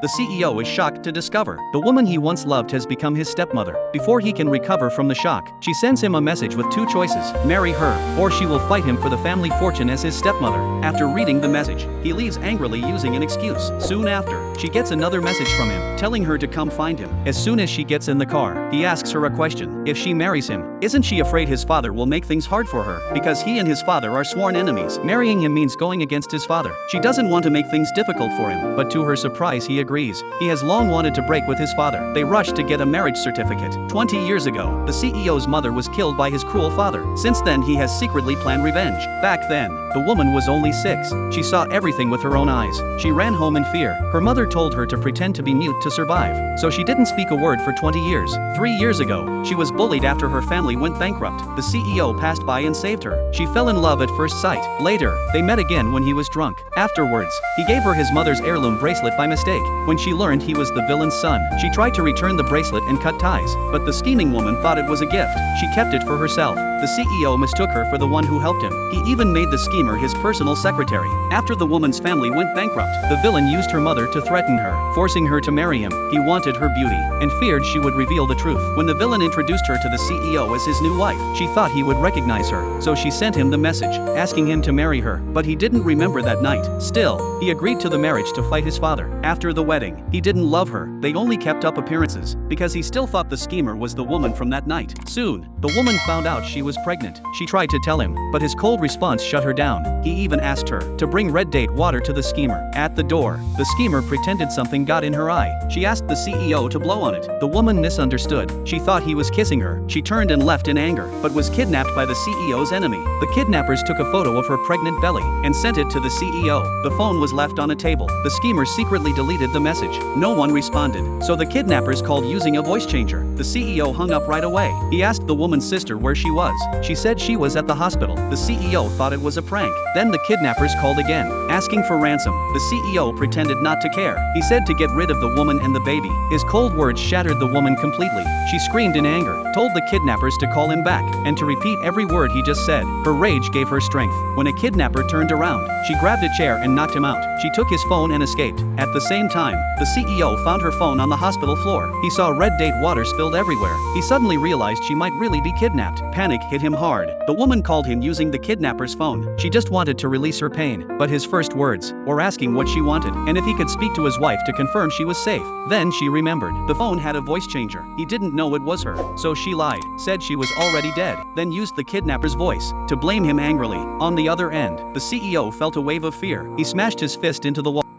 The CEO is shocked to discover the woman he once loved has become his stepmother. Before he can recover from the shock, she sends him a message with two choices: marry her, or she will fight him for the family fortune as his stepmother. After reading the message, he leaves angrily using an excuse. Soon after, she gets another message from him, telling her to come find him. As soon as she gets in the car, he asks her a question. If she marries him, isn't she afraid his father will make things hard for her, because he and his father are sworn enemies? Marrying him means going against his father. She doesn't want to make things difficult for him, but to her surprise he agrees. He has long wanted to break with his father. They rush to get a marriage certificate. 20 years ago, the CEO's mother was killed by his cruel father. Since then he has secretly planned revenge. Back then, the woman was only 6. She saw everything with her own eyes. She ran home in fear. Her mother told her to pretend to be mute to survive, so she didn't speak a word for 20 years. 3 years ago, she was bullied after her family went bankrupt. The CEO passed by and saved her. She fell in love at first sight. Later, they met again when he was drunk. Afterwards, he gave her his mother's heirloom bracelet by mistake. When she learned he was the villain's son, she tried to return the bracelet and cut ties, but the scheming woman thought it was a gift. She kept it for herself. The CEO mistook her for the one who helped him. He even made the schemer his personal secretary. After the woman's family went bankrupt, the villain used her mother to threaten her, forcing her to marry him. He wanted her beauty, and feared she would reveal the truth. When the villain introduced her to the CEO as his new wife, she thought he would recognize her, so she sent him the message, asking him to marry her, but he didn't remember that night. Still, he agreed to the marriage to fight his father. After the wedding, he didn't love her. They only kept up appearances, because he still thought the schemer was the woman from that night. Soon, the woman found out she was pregnant. She tried to tell him, but his cold response shut her down. He even asked her to bring red date water to the schemer. At the door, the schemer pretended something got in her eye. She asked the CEO to blow on it. The woman misunderstood. She thought he was kissing her. She turned and left in anger, but was kidnapped by the CEO's enemy. The kidnappers took a photo of her pregnant belly and sent it to the CEO. The phone was left on a table. The schemer secretly deleted the message. No one responded, so the kidnappers called using a voice changer. The CEO hung up right away. He asked the woman's sister where she was. She said she was at the hospital. The CEO thought it was a prank. Then the kidnappers called again, asking for ransom. The CEO pretended not to care. He said to get rid of the woman and the baby. His cold words shattered the woman completely. She screamed in anger, told the kidnappers to call him back, and to repeat every word he just said. Her rage gave her strength. When a kidnapper turned around, she grabbed a chair and knocked him out. She took his phone and escaped. At the same time, the CEO found her phone on the hospital floor. He saw red date water spilled everywhere. He suddenly realized she might really be kidnapped. Panic hit him hard. The woman called him using the kidnapper's phone. She just wanted to release her pain, but his first words were asking what she wanted, and if he could speak to his wife to confirm she was safe. Then she remembered. The phone had a voice changer. He didn't know it was her, so she lied, said she was already dead, then used the kidnapper's voice to blame him angrily. On the other end, the CEO felt a wave of fear. He smashed his fist into the wall.